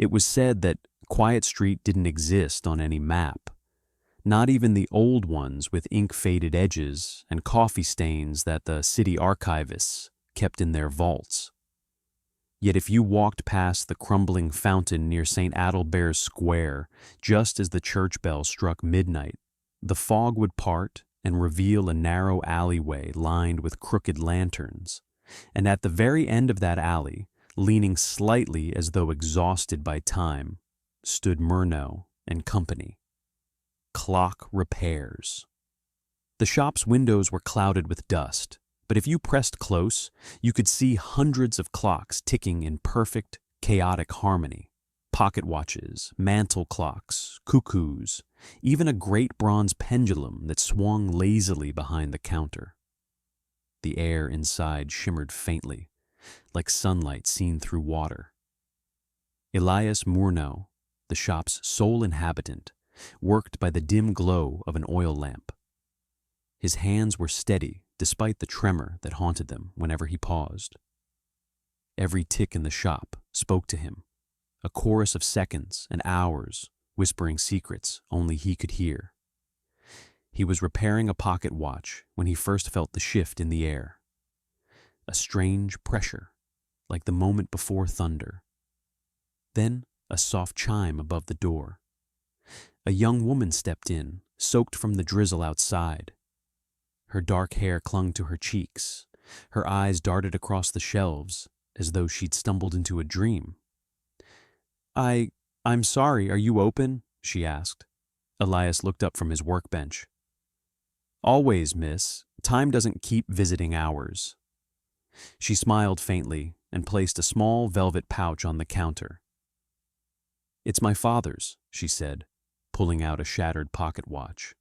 It was said that Quiet Street didn't exist on any map, not even the old ones with ink-faded edges and coffee stains that the city archivists kept in their vaults. Yet if you walked past the crumbling fountain near St. Adalbert's Square just as the church bell struck midnight, the fog would part and reveal a narrow alleyway lined with crooked lanterns, and at the very end of that alley, leaning slightly as though exhausted by time, stood Murnau and Company. Clock Repairs. The shop's windows were clouded with dust, but if you pressed close, you could see hundreds of clocks ticking in perfect, chaotic harmony. Pocket watches, mantle clocks, cuckoos, even a great bronze pendulum that swung lazily behind the counter. The air inside shimmered faintly, like sunlight seen through water. Elias Murnau, the shop's sole inhabitant, worked by the dim glow of an oil lamp. His hands were steady despite the tremor that haunted them whenever he paused. Every tick in the shop spoke to him, a chorus of seconds and hours whispering secrets only he could hear. He was repairing a pocket watch when he first felt the shift in the air. A strange pressure, like the moment before thunder. Then a soft chime above the door. A young woman stepped in, soaked from the drizzle outside. Her dark hair clung to her cheeks. Her eyes darted across the shelves as though she'd stumbled into a dream. I'm sorry, are you open?" she asked. Elias looked up from his workbench. "Always, miss. Time doesn't keep visiting hours." She smiled faintly and placed a small velvet pouch on the counter. "It's my father's," she said, pulling out a shattered pocket watch.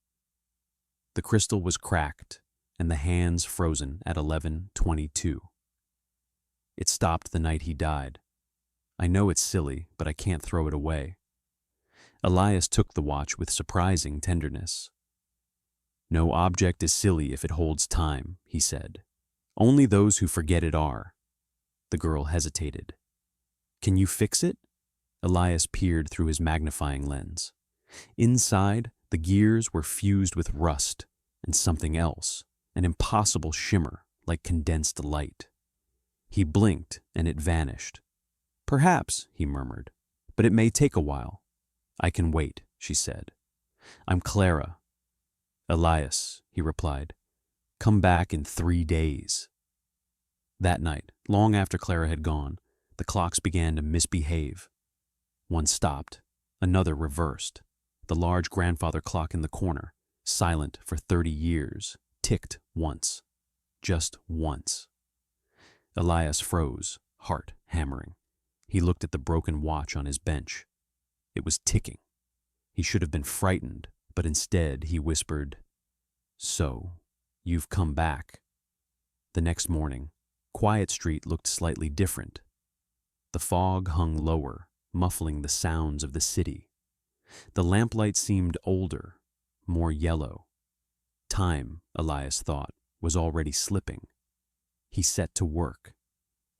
The crystal was cracked and the hands frozen at 11:22. It stopped the night he died. I know it's silly, but I can't throw it away. Elias took the watch with surprising tenderness. "No object is silly if it holds time," he said. "Only those who forget it are." The girl hesitated. "Can you fix it?" Elias peered through his magnifying lens. Inside, the gears were fused with rust and something else, an impossible shimmer like condensed light. He blinked and it vanished. "Perhaps," he murmured, "but it may take a while." "I can wait," she said. "I'm Clara." "Elias," he replied. "Come back in 3 days." That night, long after Clara had gone, the clocks began to misbehave. One stopped, another reversed. The large grandfather clock in the corner, silent for 30 years, ticked once. Just once. Elias froze, heart hammering. He looked at the broken watch on his bench. It was ticking. He should have been frightened, but instead he whispered, "So, you've come back." The next morning, Quiet Street looked slightly different. The fog hung lower, muffling the sounds of the city. The lamplight seemed older, more yellow. Time, Elias thought, was already slipping. He set to work.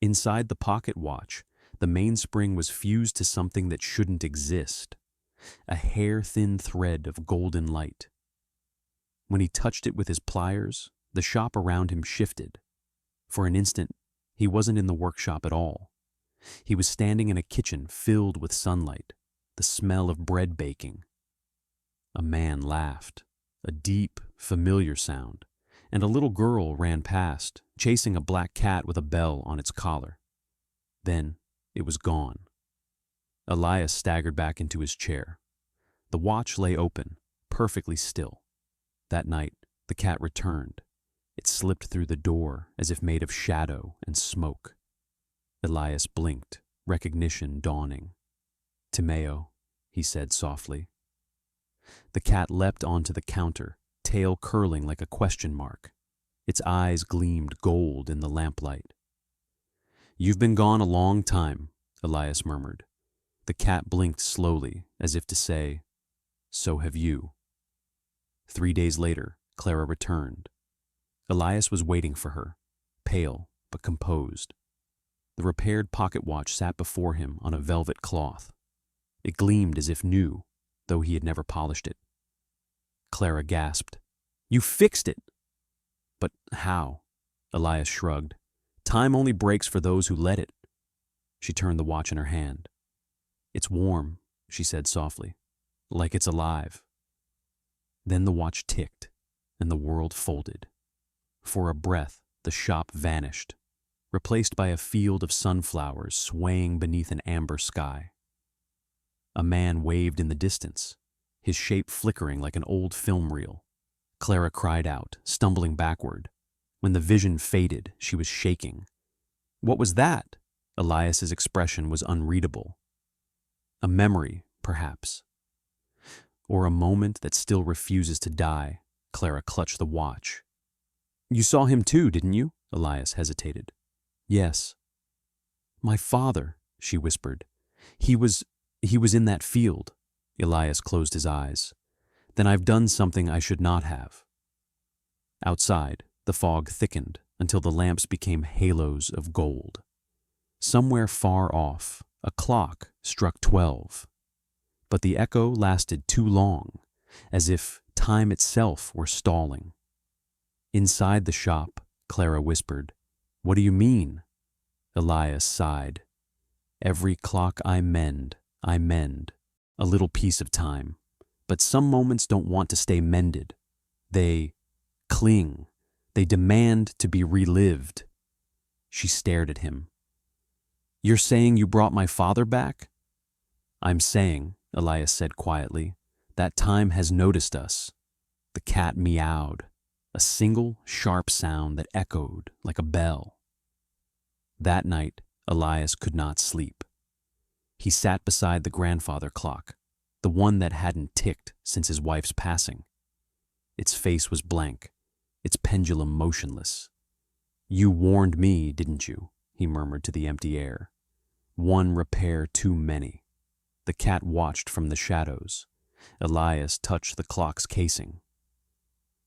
Inside the pocket watch, the mainspring was fused to something that shouldn't exist, a hair-thin thread of golden light. When he touched it with his pliers, the shop around him shifted. For an instant, he wasn't in the workshop at all. He was standing in a kitchen filled with sunlight, the smell of bread baking. A man laughed, a deep, familiar sound, and a little girl ran past, chasing a black cat with a bell on its collar. Then it was gone. Elias staggered back into his chair. The watch lay open, perfectly still. That night, the cat returned. It slipped through the door as if made of shadow and smoke. Elias blinked, recognition dawning. "Timeo," he said softly. The cat leapt onto the counter, tail curling like a question mark. Its eyes gleamed gold in the lamplight. "You've been gone a long time," Elias murmured. The cat blinked slowly, as if to say, "So have you." 3 days later, Clara returned. Elias was waiting for her, pale but composed. The repaired pocket watch sat before him on a velvet cloth, It gleamed as if new, though he had never polished it. Clara gasped. "You fixed it!" "But how?" Elias shrugged. "Time only breaks for those who let it." She turned the watch in her hand. "It's warm," she said softly, "like it's alive." Then the watch ticked, and the world folded. For a breath, the shop vanished, replaced by a field of sunflowers swaying beneath an amber sky. A man waved in the distance, his shape flickering like an old film reel. Clara cried out, stumbling backward. When the vision faded, she was shaking. "What was that?" Elias's expression was unreadable. A memory, perhaps. Or a moment that still refuses to die. Clara clutched the watch. "You saw him too, didn't you?" Elias hesitated. "Yes." "My father," she whispered. He was in that field." Elias closed his eyes. "Then I've done something I should not have." Outside, the fog thickened until the lamps became halos of gold. Somewhere far off, a clock struck 12. But the echo lasted too long, as if time itself were stalling. Inside the shop, Clara whispered, "What do you mean?" Elias sighed. "Every clock I mend, a little piece of time. But some moments don't want to stay mended. They cling. They demand to be relived." She stared at him. "You're saying you brought my father back?" "I'm saying," Elias said quietly, "that time has noticed us." The cat meowed, a single sharp sound that echoed like a bell. That night, Elias could not sleep. He sat beside the grandfather clock, the one that hadn't ticked since his wife's passing. Its face was blank, its pendulum motionless. "You warned me, didn't you?" he murmured to the empty air. "One repair too many." The cat watched from the shadows. Elias touched the clock's casing.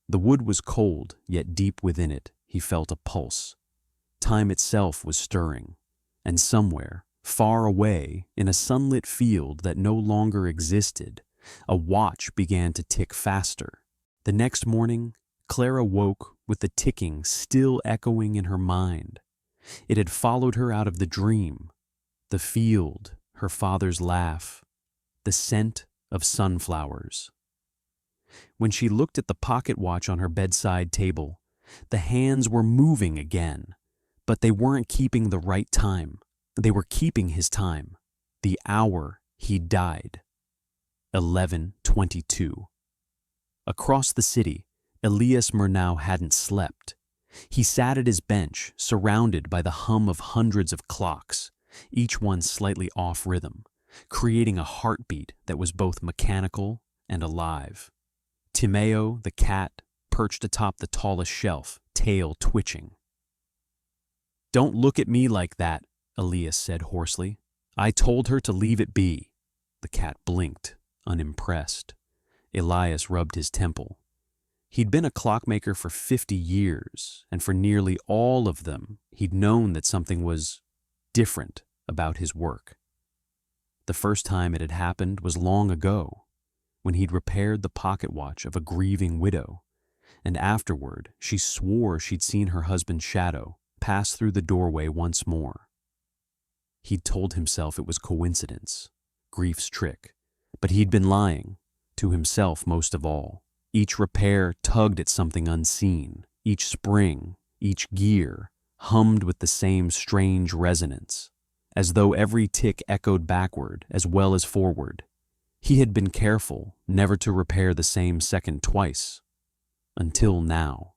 The wood was cold, yet deep within it he felt a pulse. Time itself was stirring, and somewhere, far away, in a sunlit field that no longer existed, a watch began to tick faster. The next morning, Clara woke with the ticking still echoing in her mind. It had followed her out of the dream. The field, her father's laugh, the scent of sunflowers. When she looked at the pocket watch on her bedside table, the hands were moving again, but they weren't keeping the right time. They were keeping his time, the hour he died. 11:22. Across the city, Elias Murnau hadn't slept. He sat at his bench, surrounded by the hum of hundreds of clocks, each one slightly off rhythm, creating a heartbeat that was both mechanical and alive. Timeo, the cat, perched atop the tallest shelf, tail twitching. "Don't look at me like that," Elias said hoarsely. "I told her to leave it be." The cat blinked, unimpressed. Elias rubbed his temple. He'd been a clockmaker for 50 years, and for nearly all of them, he'd known that something was different about his work. The first time it had happened was long ago, when he'd repaired the pocket watch of a grieving widow, and afterward she swore she'd seen her husband's shadow pass through the doorway once more. He'd told himself it was coincidence, grief's trick, but he'd been lying, to himself most of all. Each repair tugged at something unseen, each spring, each gear, hummed with the same strange resonance, as though every tick echoed backward as well as forward. He had been careful never to repair the same second twice, until now.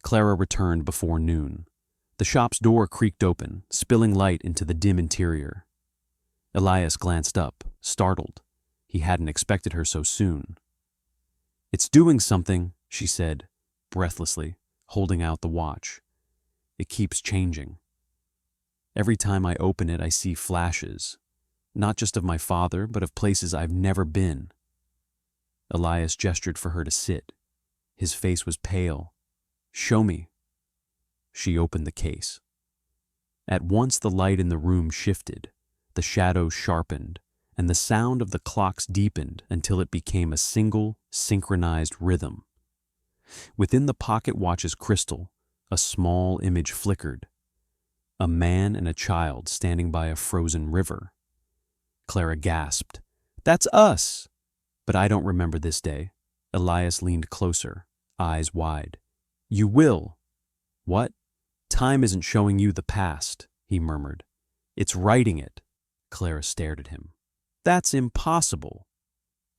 Clara returned before noon. The shop's door creaked open, spilling light into the dim interior. Elias glanced up, startled. He hadn't expected her so soon. "It's doing something," she said, breathlessly, holding out the watch. "It keeps changing. Every time I open it, I see flashes, not just of my father, but of places I've never been." Elias gestured for her to sit. His face was pale. "Show me." She opened the case. At once the light in the room shifted, the shadows sharpened, and the sound of the clocks deepened until it became a single, synchronized rhythm. Within the pocket watch's crystal, a small image flickered. A man and a child standing by a frozen river. Clara gasped, "That's us!" "But I don't remember this day." Elias leaned closer, eyes wide. "You will." "What?" "Time isn't showing you the past," he murmured. "It's writing it." Clara stared at him. "That's impossible."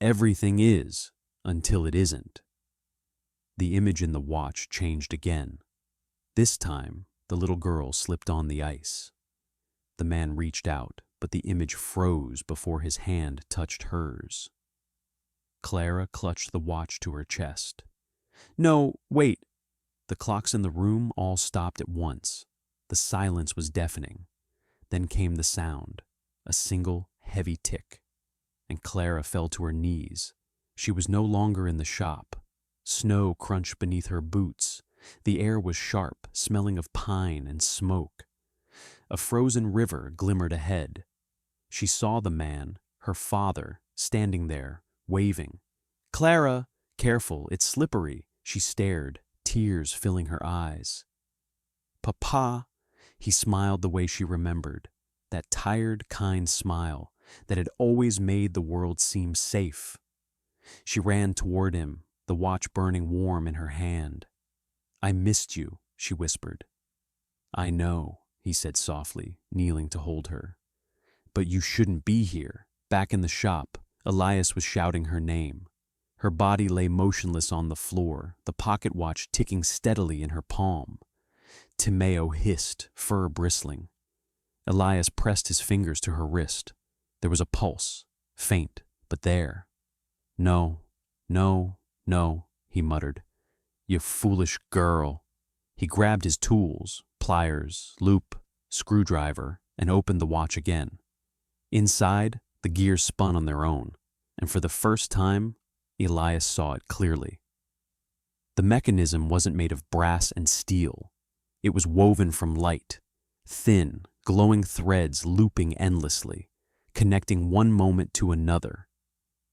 "Everything is, until it isn't." The image in the watch changed again. This time, the little girl slipped on the ice. The man reached out, but the image froze before his hand touched hers. Clara clutched the watch to her chest. "No, wait." The clocks in the room all stopped at once. The silence was deafening. Then came the sound, a single heavy tick, and Clara fell to her knees. She was no longer in the shop. Snow crunched beneath her boots. The air was sharp, smelling of pine and smoke. A frozen river glimmered ahead. She saw the man, her father, standing there, waving. "Clara, careful, it's slippery." She stared, tears filling her eyes. "Papa," he smiled the way she remembered, that tired, kind smile that had always made the world seem safe. She ran toward him, the watch burning warm in her hand. "I missed you," she whispered. "I know," he said softly, kneeling to hold her. "But you shouldn't be here." Back in the shop, Elias was shouting her name. Her body lay motionless on the floor, the pocket watch ticking steadily in her palm. Timeo hissed, fur bristling. Elias pressed his fingers to her wrist. There was a pulse, faint, but there. "No, no, no," he muttered. "You foolish girl." He grabbed his tools, pliers, loop, screwdriver, and opened the watch again. Inside, the gears spun on their own, and for the first time, Elias saw it clearly. The mechanism wasn't made of brass and steel. It was woven from light, thin, glowing threads looping endlessly, connecting one moment to another.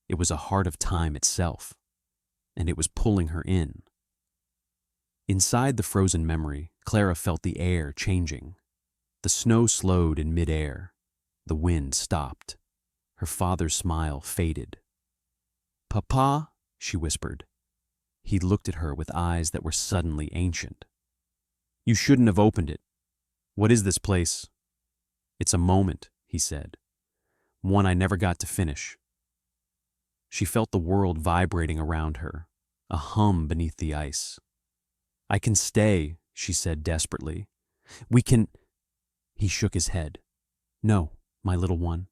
It was a heart of time itself, and it was pulling her in. Inside the frozen memory, Clara felt the air changing. The snow slowed in midair. The wind stopped. Her father's smile faded. "Papa," she whispered. He looked at her with eyes that were suddenly ancient. "You shouldn't have opened it. What is this place?" "It's a moment," he said. "One I never got to finish." She felt the world vibrating around her, a hum beneath the ice. "I can stay," she said desperately. "We can—" He shook his head. "No, my little one.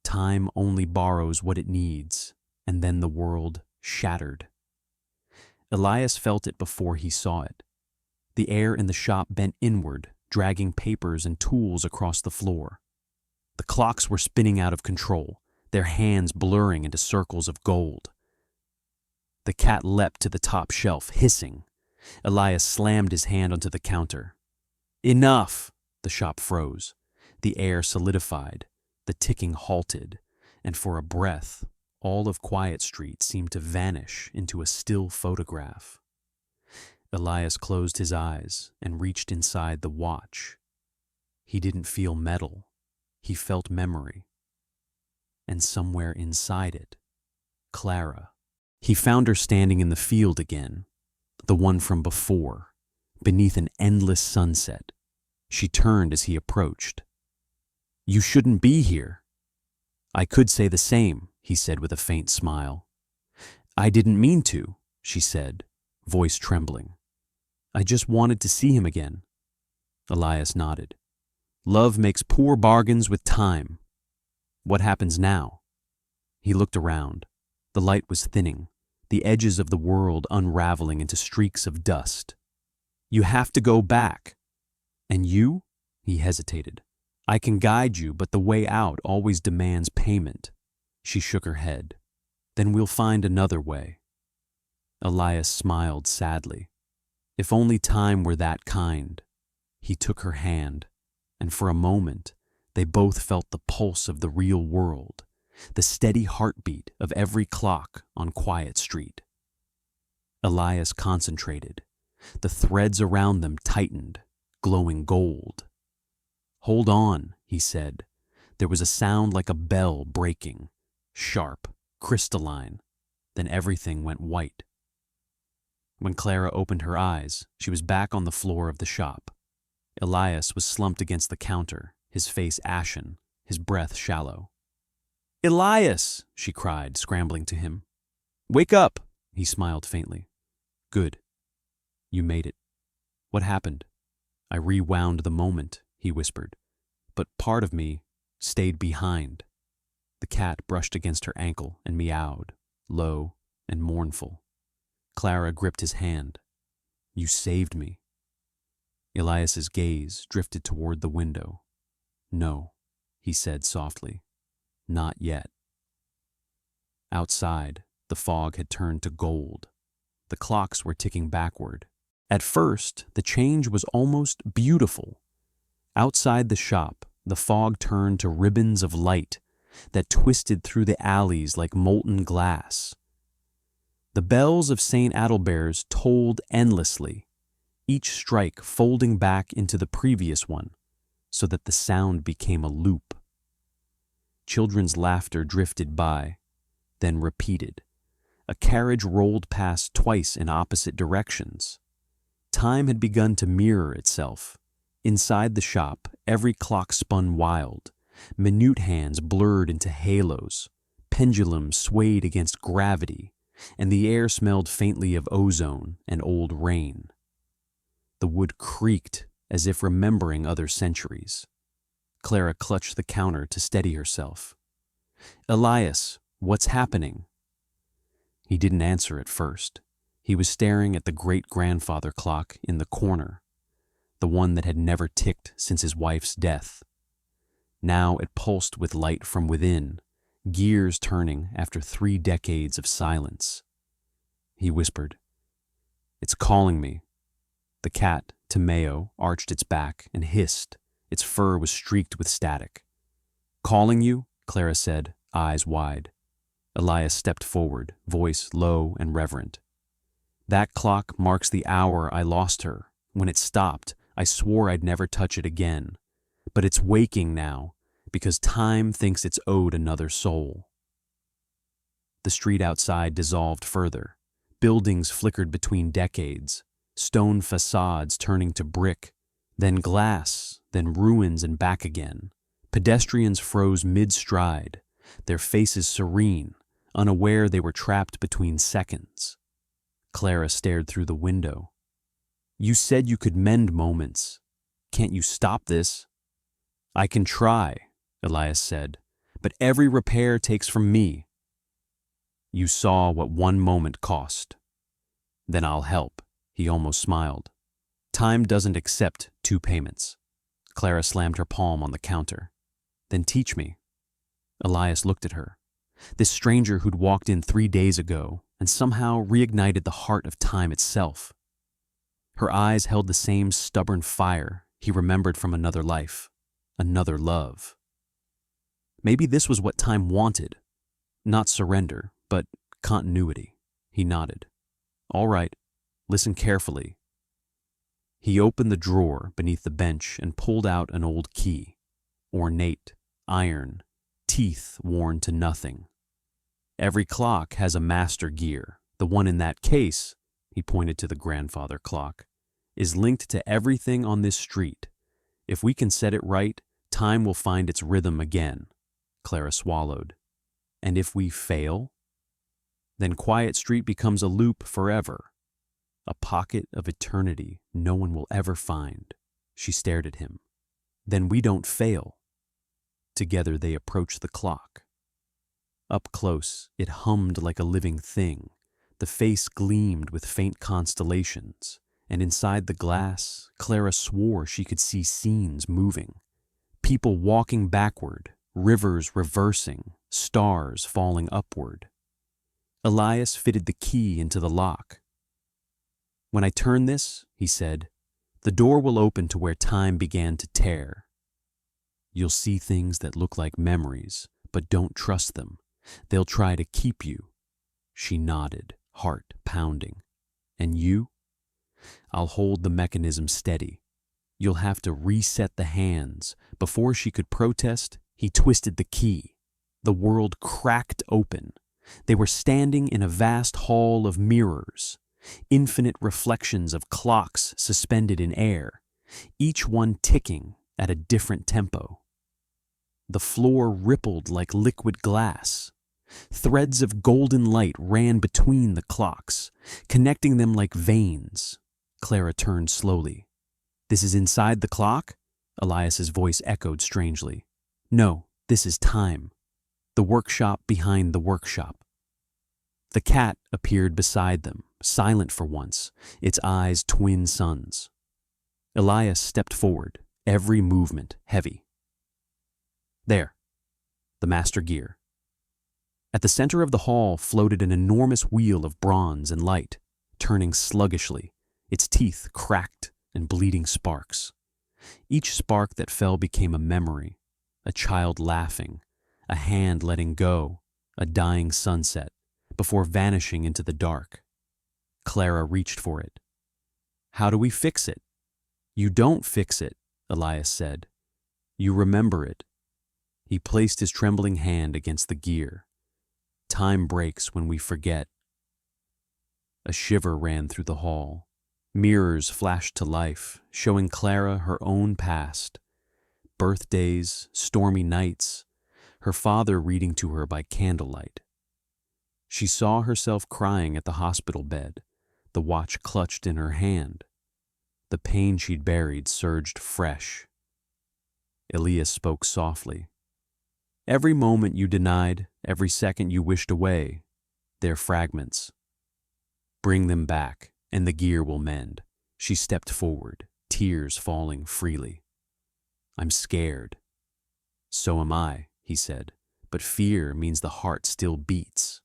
Time only borrows what it needs," and then the world shattered. Elias felt it before he saw it. The air in the shop bent inward, dragging papers and tools across the floor. The clocks were spinning out of control, their hands blurring into circles of gold. The cat leapt to the top shelf, hissing. Elias slammed his hand onto the counter. "Enough!" The shop froze. The air solidified. The ticking halted, and for a breath, all of Quiet Street seemed to vanish into a still photograph. Elias closed his eyes and reached inside the watch. He didn't feel metal. He felt memory. And somewhere inside it, Clara. He found her standing in the field again, the one from before, beneath an endless sunset. She turned as he approached. "You shouldn't be here." "I could say the same," he said with a faint smile. "I didn't mean to," she said, voice trembling. "I just wanted to see him again." Elias nodded. "Love makes poor bargains with time. What happens now?" He looked around. The light was thinning, the edges of the world unraveling into streaks of dust. "You have to go back." "And you?" He hesitated. "I can guide you, but the way out always demands payment." She shook her head. "Then we'll find another way." Elias smiled sadly. If only time were that kind. He took her hand, and for a moment, They both felt the pulse of the real world, the steady heartbeat of every clock on Quiet Street. Elias concentrated. The threads around them tightened, glowing gold. "Hold on," he said. There was a sound like a bell breaking, sharp, crystalline. Then everything went white. When Clara opened her eyes, she was back on the floor of the shop. Elias was slumped against the counter, his face ashen, his breath shallow. "Elias!" she cried, scrambling to him. "Wake up!" He smiled faintly. "Good. You made it. What happened?" "I rewound the moment," he whispered, "but part of me stayed behind." The cat brushed against her ankle and meowed, low and mournful. Clara gripped his hand. "You saved me." Elias's gaze drifted toward the window. "No," he said softly. "Not yet." Outside, the fog had turned to gold. The clocks were ticking backward. At first, the change was almost beautiful. Outside the shop, the fog turned to ribbons of light that twisted through the alleys like molten glass. The bells of St. Adalbert's tolled endlessly, each strike folding back into the previous one so that the sound became a loop. Children's laughter drifted by, then repeated. A carriage rolled past twice in opposite directions. Time had begun to mirror itself. Inside the shop, every clock spun wild. Minute hands blurred into halos. Pendulums swayed against gravity, and the air smelled faintly of ozone and old rain. The wood creaked as if remembering other centuries. Clara clutched the counter to steady herself. "Elias, what's happening?" He didn't answer at first. He was staring at the great-grandfather clock in the corner, the one that had never ticked since his wife's death. Now it pulsed with light from within, gears turning after 3 decades of silence. He whispered, "It's calling me." The cat, Tomeo, arched its back and hissed. Its fur was streaked with static. "Calling you?" Clara said, eyes wide. Elias stepped forward, voice low and reverent. "That clock marks the hour I lost her. When it stopped, I swore I'd never touch it again. But it's waking now, because time thinks it's owed another soul." The street outside dissolved further. Buildings flickered between decades, stone facades turning to brick, then glass, then ruins and back again. Pedestrians froze mid-stride, their faces serene, unaware they were trapped between seconds. Clara stared through the window. "You said you could mend moments. Can't you stop this?" "I can try," Elias said, "but every repair takes from me." "You saw what one moment cost." "Then I'll help," he almost smiled. "Time doesn't accept 2 payments." Clara slammed her palm on the counter. "Then teach me." Elias looked at her. This stranger who'd walked in 3 days ago and somehow reignited the heart of time itself. Her eyes held the same stubborn fire he remembered from another life, another love. Maybe this was what time wanted. Not surrender, but continuity. He nodded. "All right, listen carefully." He opened the drawer beneath the bench and pulled out an old key. Ornate, iron, teeth worn to nothing. "Every clock has a master gear. The one in that case," he pointed to the grandfather clock, "is linked to everything on this street. If we can set it right, time will find its rhythm again." Clara swallowed. "And if we fail?" "Then Quiet Street becomes a loop forever. A pocket of eternity no one will ever find." She stared at him. "Then we don't fail." Together they approached the clock. Up close, it hummed like a living thing. The face gleamed with faint constellations, and inside the glass, Clara swore she could see scenes moving. People walking backward, rivers reversing, stars falling upward. Elias fitted the key into the lock. "When I turn this," he said, "the door will open to where time began to tear." You'll see things that look like memories, but don't trust them. They'll try to keep you." She nodded, heart pounding. "And you?" "I'll hold the mechanism steady. You'll have to reset the hands." Before she could protest, he twisted the key. The world cracked open. They were standing in a vast hall of mirrors, infinite reflections of clocks suspended in air, each one ticking at a different tempo. The floor rippled like liquid glass. Threads of golden light ran between the clocks, connecting them like veins. Clara turned slowly. "This is inside the clock?" Elias's voice echoed strangely. "No, this is time. The workshop behind the workshop." The cat appeared beside them, silent for once, its eyes twin suns. Elias stepped forward, every movement heavy. There, the master gear. At the center of the hall floated an enormous wheel of bronze and light, turning sluggishly, its teeth cracked and bleeding sparks. Each spark that fell became a memory, a child laughing, a hand letting go, a dying sunset, before vanishing into the dark. Clara reached for it. "How do we fix it?" "You don't fix it," Elias said. "You remember it." He placed his trembling hand against the gear. "Time breaks when we forget." A shiver ran through the hall. Mirrors flashed to life, showing Clara her own past. Birthdays, stormy nights, her father reading to her by candlelight. She saw herself crying at the hospital bed, the watch clutched in her hand. The pain she'd buried surged fresh. Elias spoke softly. "Every moment you denied, every second you wished away, they're fragments. Bring them back, and the gear will mend." She stepped forward, tears falling freely. "I'm scared." "So am I," he said, "but fear means the heart still beats."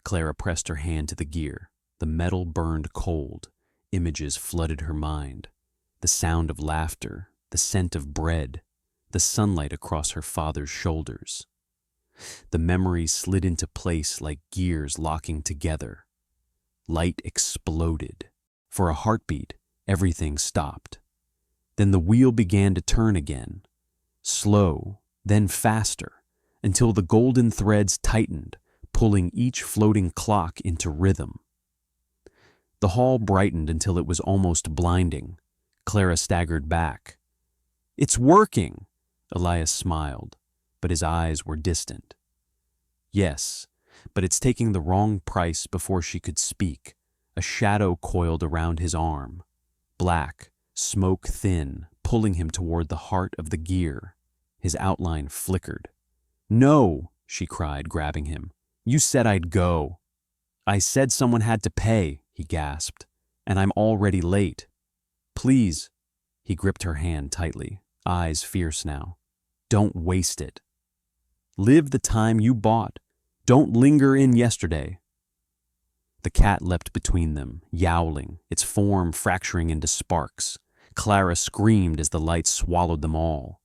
Clara pressed her hand to the gear. The metal burned cold. Images flooded her mind. The sound of laughter, the scent of bread, the sunlight across her father's shoulders. The memories slid into place like gears locking together. Light exploded. For a heartbeat, everything stopped. Then the wheel began to turn again, slow, then faster, until the golden threads tightened, pulling each floating clock into rhythm. The hall brightened until it was almost blinding. Clara staggered back. "It's working!" Elias smiled, but his eyes were distant. "Yes, but it's taking the wrong price." Before she could speak, a shadow coiled around his arm, black, smoke thin, pulling him toward the heart of the gear. His outline flickered. "No!" she cried, grabbing him. "You said I'd go." "I said someone had to pay," he gasped, "and I'm already late. Please." He gripped her hand tightly, eyes fierce now. "Don't waste it. Live the time you bought. Don't linger in yesterday." The cat leapt between them, yowling, its form fracturing into sparks. Clara screamed as the light swallowed them all.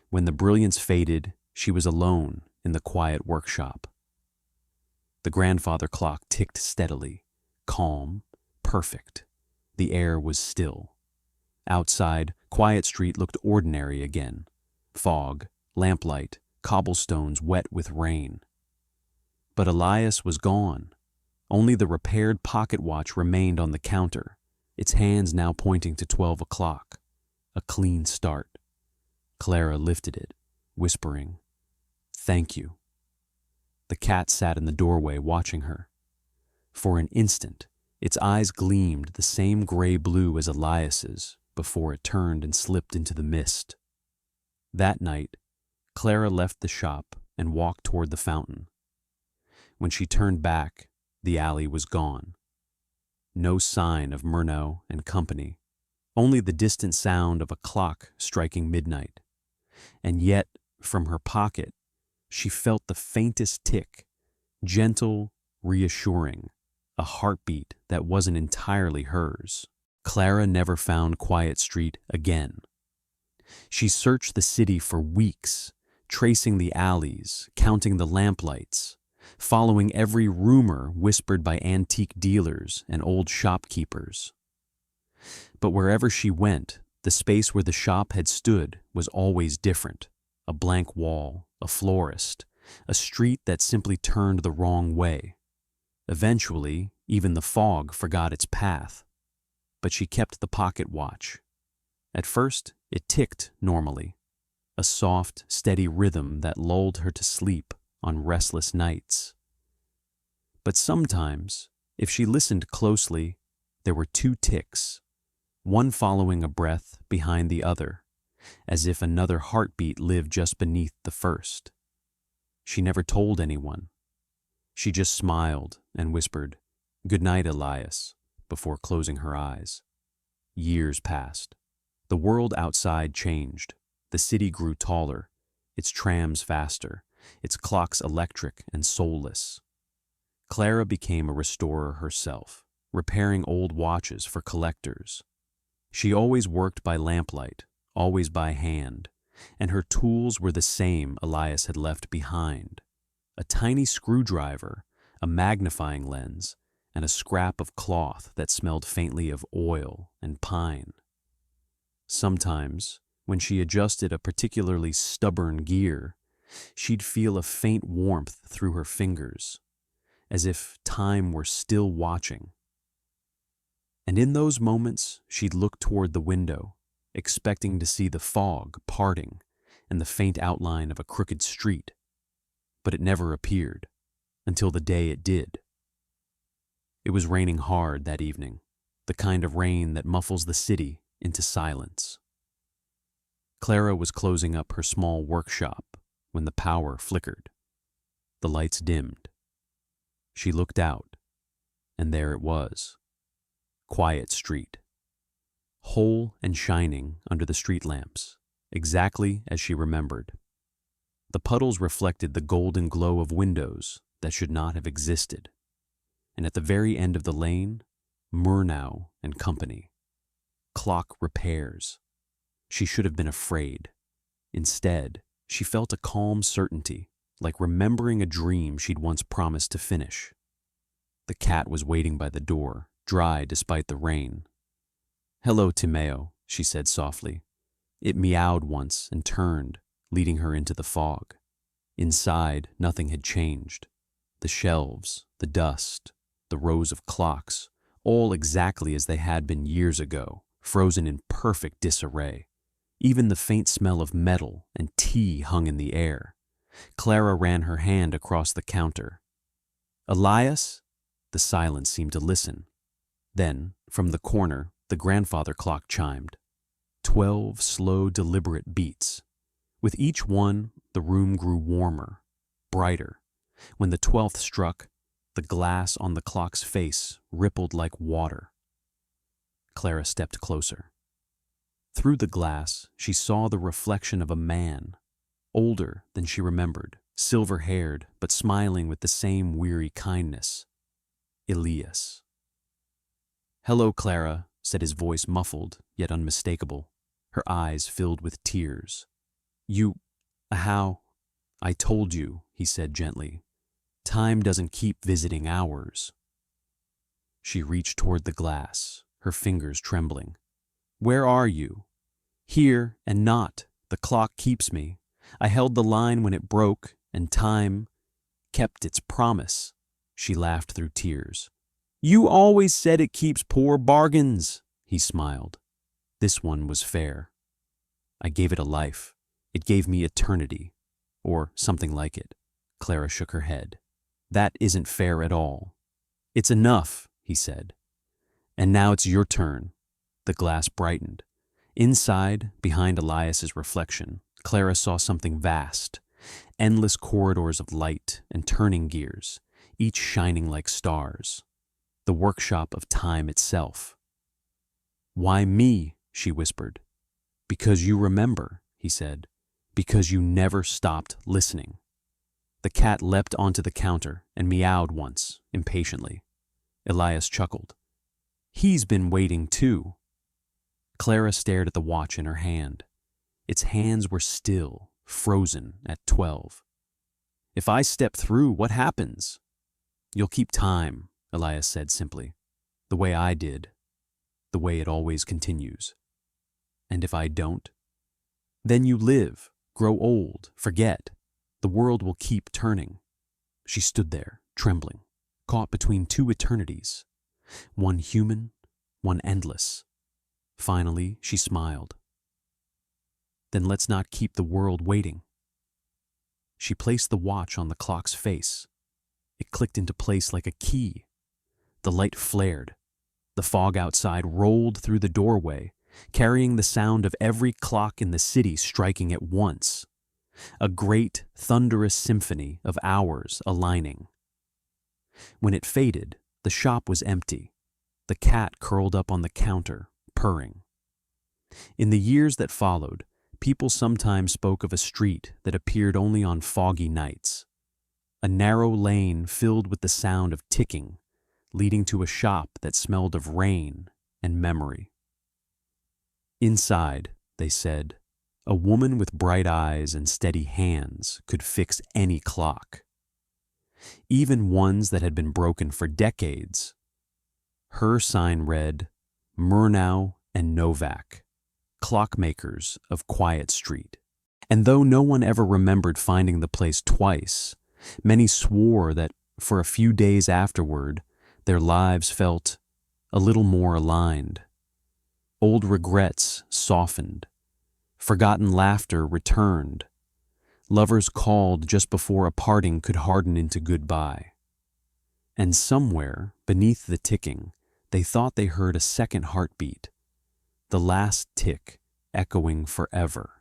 When the brilliance faded, she was alone in the quiet workshop. The grandfather clock ticked steadily, calm, perfect. The air was still. Outside, Quiet Street looked ordinary again. Fog, lamplight, cobblestones wet with rain. But Elias was gone. Only the repaired pocket watch remained on the counter, its hands now pointing to 12 o'clock. A clean start. Clara lifted it, whispering, "Thank you." The cat sat in the doorway watching her. For an instant, its eyes gleamed the same gray-blue as Elias's before it turned and slipped into the mist. That night, Clara left the shop and walked toward the fountain. When she turned back, the alley was gone. No sign of Murnau and company, only the distant sound of a clock striking midnight. And yet, from her pocket, she felt the faintest tick, gentle, reassuring, a heartbeat that wasn't entirely hers. Clara never found Quiet Street again. She searched the city for weeks, tracing the alleys, counting the lamplights, following every rumor whispered by antique dealers and old shopkeepers. But wherever she went, the space where the shop had stood was always different. A blank wall, a florist, a street that simply turned the wrong way. Eventually, even the fog forgot its path. But she kept the pocket watch. At first, it ticked normally, a soft, steady rhythm that lulled her to sleep on restless nights. But sometimes, if she listened closely, there were two ticks, one following a breath behind the other, as if another heartbeat lived just beneath the first. She never told anyone. She just smiled and whispered, "Good night, Elias," before closing her eyes. Years passed. The world outside changed. The city grew taller, its trams faster, its clocks electric and soulless. Clara became a restorer herself, repairing old watches for collectors. She always worked by lamplight, always by hand, and her tools were the same Elias had left behind. A tiny screwdriver, a magnifying lens, and a scrap of cloth that smelled faintly of oil and pine. Sometimes, when she adjusted a particularly stubborn gear, she'd feel a faint warmth through her fingers, as if time were still watching. And in those moments, she'd look toward the window, expecting to see the fog parting and the faint outline of a crooked street. But it never appeared, until the day it did. It was raining hard that evening, the kind of rain that muffles the city into silence. Clara was closing up her small workshop when the power flickered. The lights dimmed. She looked out, and there it was, Quiet Street, whole and shining under the street lamps, exactly as she remembered. The puddles reflected the golden glow of windows that should not have existed, and at the very end of the lane, Murnau and Company. Clock repairs. She should have been afraid. Instead, she felt a calm certainty, like remembering a dream she'd once promised to finish. The cat was waiting by the door, dry despite the rain. "Hello, Timeo," she said softly. It meowed once and turned, leading her into the fog. Inside, nothing had changed. The shelves, the dust, the rows of clocks, all exactly as they had been years ago, frozen in perfect disarray. Even the faint smell of metal and tea hung in the air. Clara ran her hand across the counter. "Elias?" The silence seemed to listen. Then, from the corner, the grandfather clock chimed. 12 slow, deliberate beats. With each one, the room grew warmer, brighter. When the 12th struck, the glass on the clock's face rippled like water. Clara stepped closer. Through the glass, she saw the reflection of a man, older than she remembered, silver-haired, but smiling with the same weary kindness. Elias. "Hello, Clara," said his voice, muffled yet unmistakable. Her eyes filled with tears. How? "I told you," he said gently. "Time doesn't keep visiting hours." She reached toward the glass, her fingers trembling. "Where are you?" "Here and not. The clock keeps me. I held the line when it broke, and time kept its promise." She laughed through tears. "You always said it keeps poor bargains," he smiled. This one was fair. "I gave it a life. It gave me eternity. Or something like it." Clara shook her head. "That isn't fair at all." "It's enough," he said. "And now it's your turn." The glass brightened. Inside, behind Elias's reflection, Clara saw something vast, endless corridors of light and turning gears, each shining like stars. The workshop of time itself. "Why me?" she whispered. "Because you remember," he said. "Because you never stopped listening." The cat leapt onto the counter and meowed once, impatiently. Elias chuckled. "He's been waiting too." Clara stared at the watch in her hand. Its hands were still, frozen at 12. If I step through, what happens? You'll keep time, Elias said simply. The way I did. The way it always continues. And if I don't? Then you live, grow old, forget. The world will keep turning. She stood there, trembling, caught between two eternities. One human, one endless. Finally, she smiled. Then let's not keep the world waiting. She placed the watch on the clock's face. It clicked into place like a key. The light flared. The fog outside rolled through the doorway, carrying the sound of every clock in the city striking at once. A great, thunderous symphony of hours aligning. When it faded, the shop was empty. The cat curled up on the counter, purring. In the years that followed, people sometimes spoke of a street that appeared only on foggy nights. A narrow lane filled with the sound of ticking, leading to a shop that smelled of rain and memory. Inside, they said, a woman with bright eyes and steady hands could fix any clock, even ones that had been broken for decades. Her sign read, Murnau and Novak, Clockmakers of Quiet Street. And though no one ever remembered finding the place twice, many swore that for a few days afterward, their lives felt a little more aligned. Old regrets softened. Forgotten laughter returned. Lovers called just before a parting could harden into goodbye. And somewhere, beneath the ticking, they thought they heard a second heartbeat, the last tick echoing forever.